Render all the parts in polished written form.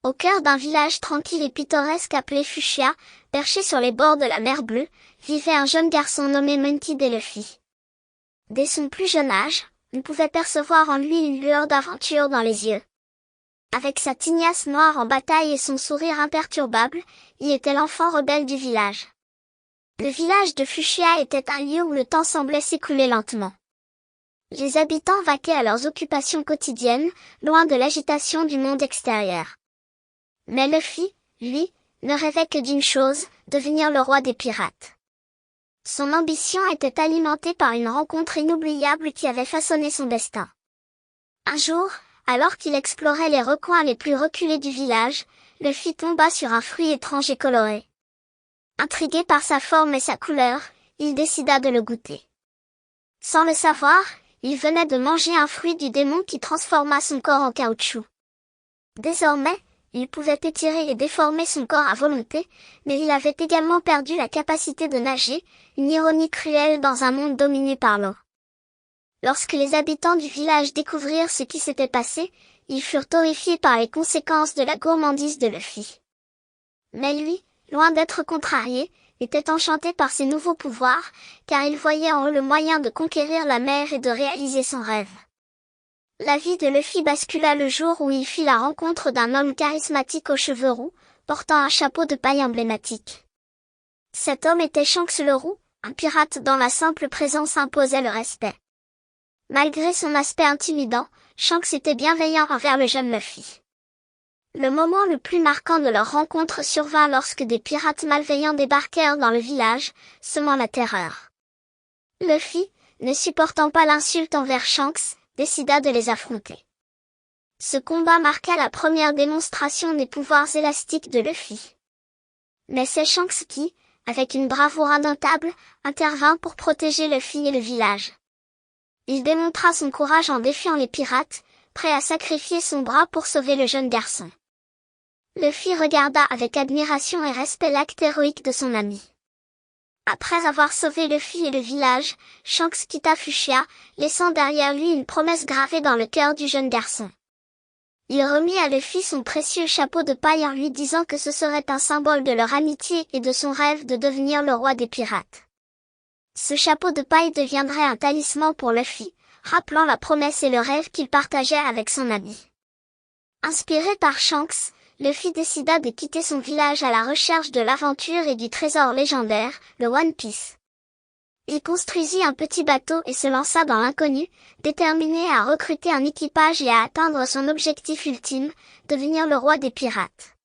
Au cœur d'un village tranquille et pittoresque appelé Fuchsia, perché sur les bords de la mer Bleue, vivait un jeune garçon nommé Monkey D. Luffy. Dès son plus jeune âge, on pouvait percevoir en lui une lueur d'aventure dans les yeux. Avec sa tignasse noire en bataille et son sourire imperturbable, il était l'enfant rebelle du village. Le village de Fuchsia était un lieu où le temps semblait s'écouler lentement. Les habitants vaquaient à leurs occupations quotidiennes, loin de l'agitation du monde extérieur. Mais Luffy, lui, ne rêvait que d'une chose, devenir le roi des pirates. Son ambition était alimentée par une rencontre inoubliable qui avait façonné son destin. Un jour, alors qu'il explorait les recoins les plus reculés du village, Luffy tomba sur un fruit étrange et coloré. Intrigué par sa forme et sa couleur, il décida de le goûter. Sans le savoir, il venait de manger un fruit du démon qui transforma son corps en caoutchouc. Désormais, il pouvait étirer et déformer son corps à volonté, mais il avait également perdu la capacité de nager, une ironie cruelle dans un monde dominé par l'eau. Lorsque les habitants du village découvrirent ce qui s'était passé, ils furent horrifiés par les conséquences de la gourmandise de Luffy. Mais lui, loin d'être contrarié, était enchanté par ses nouveaux pouvoirs, car il voyait en eux le moyen de conquérir la mer et de réaliser son rêve. La vie de Luffy bascula le jour où il fit la rencontre d'un homme charismatique aux cheveux roux, portant un chapeau de paille emblématique. Cet homme était Shanks le Roux, un pirate dont la simple présence imposait le respect. Malgré son aspect intimidant, Shanks était bienveillant envers le jeune Luffy. Le moment le plus marquant de leur rencontre survint lorsque des pirates malveillants débarquèrent dans le village, semant la terreur. Luffy, ne supportant pas l'insulte envers Shanks, décida de les affronter. Ce combat marqua la première démonstration des pouvoirs élastiques de Luffy. Mais c'est Shanks qui, avec une bravoure indomptable, intervint pour protéger Luffy et le village. Il démontra son courage en défiant les pirates, prêt à sacrifier son bras pour sauver le jeune garçon. Luffy regarda avec admiration et respect l'acte héroïque de son ami. Après avoir sauvé Luffy et le village, Shanks quitta Fuchsia, laissant derrière lui une promesse gravée dans le cœur du jeune garçon. Il remit à Luffy son précieux chapeau de paille en lui disant que ce serait un symbole de leur amitié et de son rêve de devenir le roi des pirates. Ce chapeau de paille deviendrait un talisman pour Luffy, rappelant la promesse et le rêve qu'il partageait avec son ami. Inspiré par Shanks, Luffy décida de quitter son village à la recherche de l'aventure et du trésor légendaire, le One Piece. Il construisit un petit bateau et se lança dans l'inconnu, déterminé à recruter un équipage et à atteindre son objectif ultime, devenir le roi des pirates.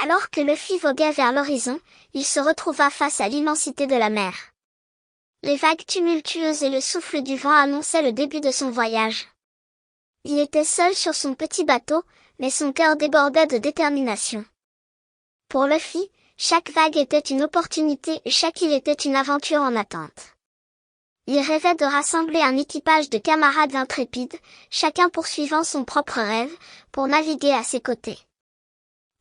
Alors que Luffy voguait vers l'horizon, il se retrouva face à l'immensité de la mer. Les vagues tumultueuses et le souffle du vent annonçaient le début de son voyage. Il était seul sur son petit bateau, mais son cœur débordait de détermination. Pour Luffy, chaque vague était une opportunité et chaque île était une aventure en attente. Il rêvait de rassembler un équipage de camarades intrépides, chacun poursuivant son propre rêve, pour naviguer à ses côtés.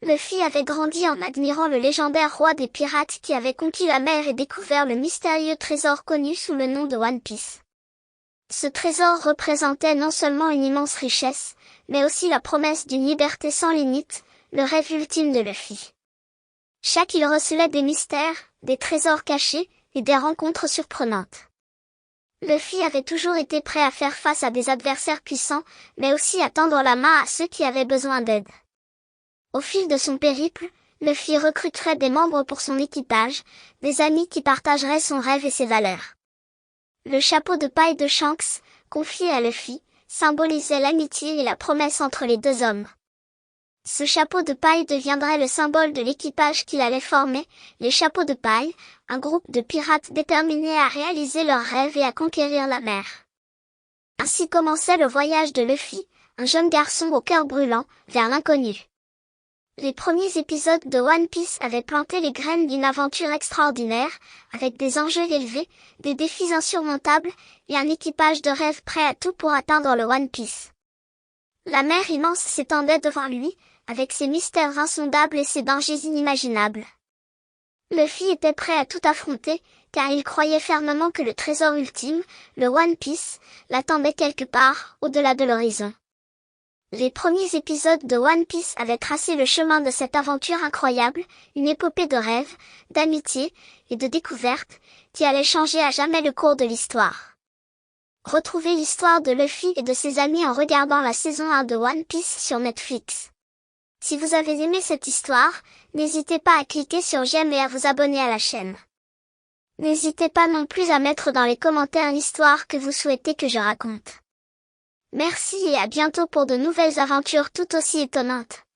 Luffy avait grandi en admirant le légendaire roi des pirates qui avait conquis la mer et découvert le mystérieux trésor connu sous le nom de One Piece. Ce trésor représentait non seulement une immense richesse, mais aussi la promesse d'une liberté sans limite, le rêve ultime de Luffy. Chaque île recelait des mystères, des trésors cachés, et des rencontres surprenantes. Luffy avait toujours été prêt à faire face à des adversaires puissants, mais aussi à tendre la main à ceux qui avaient besoin d'aide. Au fil de son périple, Luffy recruterait des membres pour son équipage, des amis qui partageraient son rêve et ses valeurs. Le chapeau de paille de Shanks, confié à Luffy, symbolisait l'amitié et la promesse entre les deux hommes. Ce chapeau de paille deviendrait le symbole de l'équipage qu'il allait former, les chapeaux de paille, un groupe de pirates déterminés à réaliser leurs rêves et à conquérir la mer. Ainsi commençait le voyage de Luffy, un jeune garçon au cœur brûlant, vers l'inconnu. Les premiers épisodes de One Piece avaient planté les graines d'une aventure extraordinaire, avec des enjeux élevés, des défis insurmontables, et un équipage de rêve prêt à tout pour atteindre le One Piece. La mer immense s'étendait devant lui, avec ses mystères insondables et ses dangers inimaginables. Luffy était prêt à tout affronter, car il croyait fermement que le trésor ultime, le One Piece, l'attendait quelque part, au-delà de l'horizon. Les premiers épisodes de One Piece avaient tracé le chemin de cette aventure incroyable, une épopée de rêves, d'amitié et de découvertes, qui allait changer à jamais le cours de l'histoire. Retrouvez l'histoire de Luffy et de ses amis en regardant la saison 1 de One Piece sur Netflix. Si vous avez aimé cette histoire, n'hésitez pas à cliquer sur j'aime et à vous abonner à la chaîne. N'hésitez pas non plus à mettre dans les commentaires l'histoire que vous souhaitez que je raconte. Merci et à bientôt pour de nouvelles aventures tout aussi étonnantes.